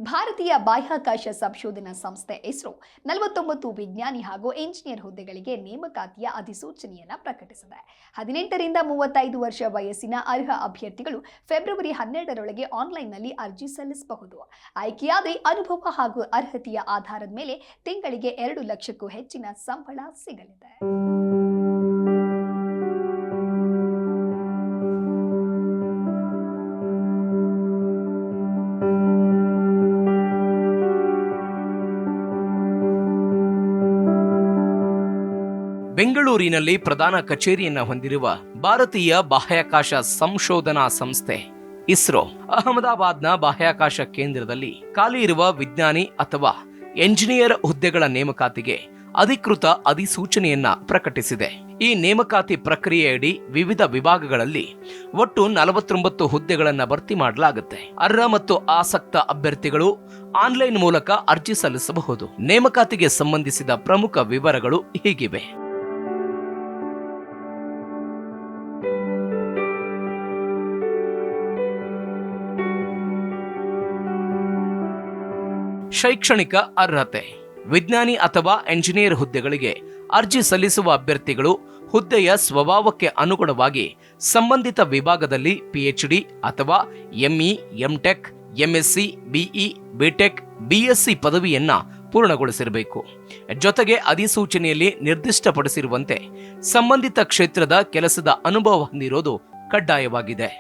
ಭಾರತೀಯ ಬಾಹ್ಯಾಕಾಶ ಸಂಶೋಧನಾ ಸಂಸ್ಥೆ ಇಸ್ರೋ 49 ವಿಜ್ಞಾನಿ ಹಾಗೂ ಎಂಜಿನಿಯರ್ ಹುದ್ದೆಗಳಿಗೆ ನೇಮಕಾತಿಯ ಅಧಿಸೂಚನೆಯನ್ನು ಪ್ರಕಟಿಸಿದೆ. 18 ರಿಂದ 35 ವರ್ಷ ವಯಸ್ಸಿನ ಅರ್ಹ ಅಭ್ಯರ್ಥಿಗಳು ಫೆಬ್ರವರಿ 12ರೊಳಗೆ ಆನ್ಲೈನ್ನಲ್ಲಿ ಅರ್ಜಿ ಸಲ್ಲಿಸಬಹುದು. ಆಯ್ಕೆಯಾದ ಅನುಭವ ಹಾಗೂ ಅರ್ಹತೆಯ ಆಧಾರದ ಮೇಲೆ ತಿಂಗಳಿಗೆ 2 ಲಕ್ಷಕ್ಕೂ ಹೆಚ್ಚಿನ ಸಂಬಳ ಸಿಗಲಿದೆ. ಬೆಂಗಳೂರಿನಲ್ಲಿ ಪ್ರಧಾನ ಕಚೇರಿಯನ್ನು ಹೊಂದಿರುವ ಭಾರತೀಯ ಬಾಹ್ಯಾಕಾಶ ಸಂಶೋಧನಾ ಸಂಸ್ಥೆ ಇಸ್ರೋ ಅಹಮದಾಬಾದ್ನ ಬಾಹ್ಯಾಕಾಶ ಕೇಂದ್ರದಲ್ಲಿ ಖಾಲಿ ಇರುವ ವಿಜ್ಞಾನಿ ಅಥವಾ ಎಂಜಿನಿಯರ್ ಹುದ್ದೆಗಳ ನೇಮಕಾತಿಗೆ ಅಧಿಕೃತ ಅಧಿಸೂಚನೆಯನ್ನ ಪ್ರಕಟಿಸಿದೆ. ಈ ನೇಮಕಾತಿ ಪ್ರಕ್ರಿಯೆಯಡಿ ವಿವಿಧ ವಿಭಾಗಗಳಲ್ಲಿ ಒಟ್ಟು 49 ಹುದ್ದೆಗಳನ್ನು ಭರ್ತಿ ಮಾಡಲಾಗುತ್ತೆ. ಅರ್ಹ ಮತ್ತು ಆಸಕ್ತ ಅಭ್ಯರ್ಥಿಗಳು ಆನ್ಲೈನ್ ಮೂಲಕ ಅರ್ಜಿ ಸಲ್ಲಿಸಬಹುದು. ನೇಮಕಾತಿಗೆ ಸಂಬಂಧಿಸಿದ ಪ್ರಮುಖ ವಿವರಗಳು ಹೀಗಿವೆ. ಶೈಕ್ಷಣಿಕ ಅರ್ಹತೆ. ವಿಜ್ಞಾನಿ ಅಥವಾ ಎಂಜಿನಿಯರ್ ಹುದ್ದೆಗಳಿಗೆ ಅರ್ಜಿ ಸಲ್ಲಿಸುವ ಅಭ್ಯರ್ಥಿಗಳು ಹುದ್ದೆಯ ಸ್ವಭಾವಕ್ಕೆ ಅನುಗುಣವಾಗಿ ಸಂಬಂಧಿತ ವಿಭಾಗದಲ್ಲಿ PhD ಅಥವಾ ME, MTech, MSc, BE, BTech, BSc ಪದವಿಯನ್ನ ಪೂರ್ಣಗೊಳಿಸಿರಬೇಕು. ಜೊತೆಗೆ ಅಧಿಸೂಚನೆಯಲ್ಲಿ ನಿರ್ದಿಷ್ಟಪಡಿಸಿರುವಂತೆ ಸಂಬಂಧಿತ ಕ್ಷೇತ್ರದ ಕೆಲಸದ ಅನುಭವ ಹೊಂದಿರೋದು ಕಡ್ಡಾಯವಾಗಿದೆ.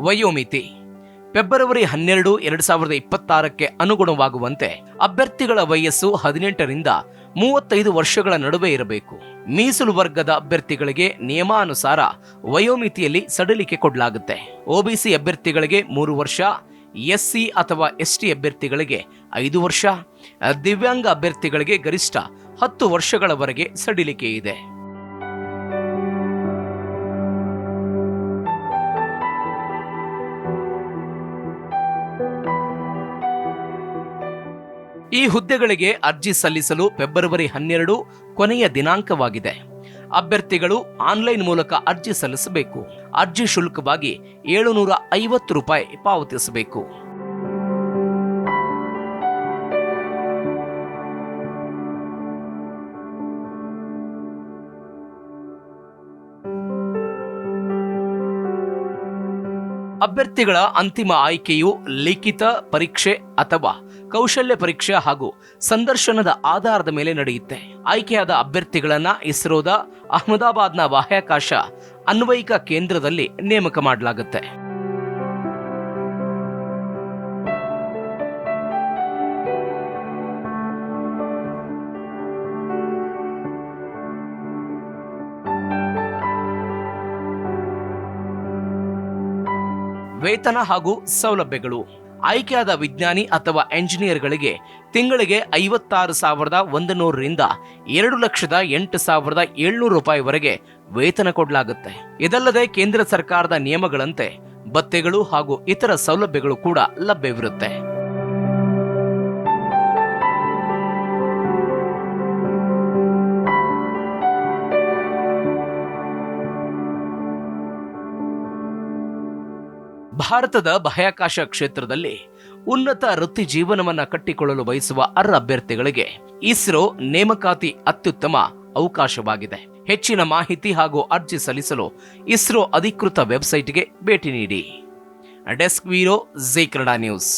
ವಯೋಮಿತಿ. ಫೆಬ್ರವರಿ 12, 2026ಕ್ಕೆ ಅನುಗುಣವಾಗುವಂತೆ ಅಭ್ಯರ್ಥಿಗಳ ವಯಸ್ಸು 18 ರಿಂದ 35 ವರ್ಷಗಳ ನಡುವೆ ಇರಬೇಕು. ಮೀಸಲು ವರ್ಗದ ಅಭ್ಯರ್ಥಿಗಳಿಗೆ ನಿಯಮಾನುಸಾರ ವಯೋಮಿತಿಯಲ್ಲಿ ಸಡಿಲಿಕೆ ಕೊಡಲಾಗುತ್ತೆ. OBC ಅಭ್ಯರ್ಥಿಗಳಿಗೆ 3 ವರ್ಷ, SC ಅಥವಾ ST ಅಭ್ಯರ್ಥಿಗಳಿಗೆ 5 ವರ್ಷ, ದಿವ್ಯಾಂಗ ಅಭ್ಯರ್ಥಿಗಳಿಗೆ ಗರಿಷ್ಠ 10 ವರ್ಷಗಳವರೆಗೆ ಸಡಿಲಿಕೆ ಇದೆ. ಈ ಹುದ್ದೆಗಳಿಗೆ ಅರ್ಜಿ ಸಲ್ಲಿಸಲು ಫೆಬ್ರವರಿ 12 ಕೊನೆಯ ದಿನಾಂಕವಾಗಿದೆ. ಅಭ್ಯರ್ಥಿಗಳು ಆನ್ಲೈನ್ ಮೂಲಕ ಅರ್ಜಿ ಸಲ್ಲಿಸಬೇಕು. ಅರ್ಜಿ ಶುಲ್ಕವಾಗಿ ₹750 ಪಾವತಿಸಬೇಕು. ಅಭ್ಯರ್ಥಿಗಳ ಅಂತಿಮ ಆಯ್ಕೆಯು ಲಿಖಿತ ಪರೀಕ್ಷೆ ಅಥವಾ ಕೌಶಲ್ಯ ಪರೀಕ್ಷೆ ಹಾಗೂ ಸಂದರ್ಶನದ ಆಧಾರದ ಮೇಲೆ ನಡೆಯುತ್ತೆ. ಆಯ್ಕೆಯಾದ ಅಭ್ಯರ್ಥಿಗಳನ್ನ ಇಸ್ರೋದ ಅಹಮದಾಬಾದ್ನ ಬಾಹ್ಯಾಕಾಶ ಅನ್ವಯಿಕ ಕೇಂದ್ರದಲ್ಲಿ ನೇಮಕ ಮಾಡಲಾಗುತ್ತೆ. ವೇತನ ಹಾಗೂ ಸೌಲಭ್ಯಗಳು. ಆಯ್ಕೆಯಾದ ವಿಜ್ಞಾನಿ ಅಥವಾ ಎಂಜಿನಿಯರ್ಗಳಿಗೆ ತಿಂಗಳಿಗೆ ₹56,100 ರಿಂದ ₹2,08,700 ವರೆಗೆ ವೇತನ ಕೊಡಲಾಗುತ್ತೆ. ಇದಲ್ಲದೆ ಕೇಂದ್ರ ಸರ್ಕಾರದ ನಿಯಮಗಳಂತೆ ಭತ್ಯೆಗಳು ಹಾಗೂ ಇತರ ಸೌಲಭ್ಯಗಳು ಕೂಡ ಲಭ್ಯವಿರುತ್ತೆ. ಭಾರತದ ಬಾಹ್ಯಾಕಾಶ ಕ್ಷೇತ್ರದಲ್ಲಿ ಉನ್ನತ ವೃತ್ತಿ ಜೀವನವನ್ನ ಕಟ್ಟಿಕೊಳ್ಳಲು ಬಯಸುವ ಅರ್ಹ ಅಭ್ಯರ್ಥಿಗಳಿಗೆ ಇಸ್ರೋ ನೇಮಕಾತಿ ಅತ್ಯುತ್ತಮ ಅವಕಾಶವಾಗಿದೆ. ಹೆಚ್ಚಿನ ಮಾಹಿತಿ ಹಾಗೂ ಅರ್ಜಿ ಸಲ್ಲಿಸಲು ಇಸ್ರೋ ಅಧಿಕೃತ ವೆಬ್ಸೈಟ್ಗೆ ಭೇಟಿ ನೀಡಿ. Desk bureau, Zee Kannada news.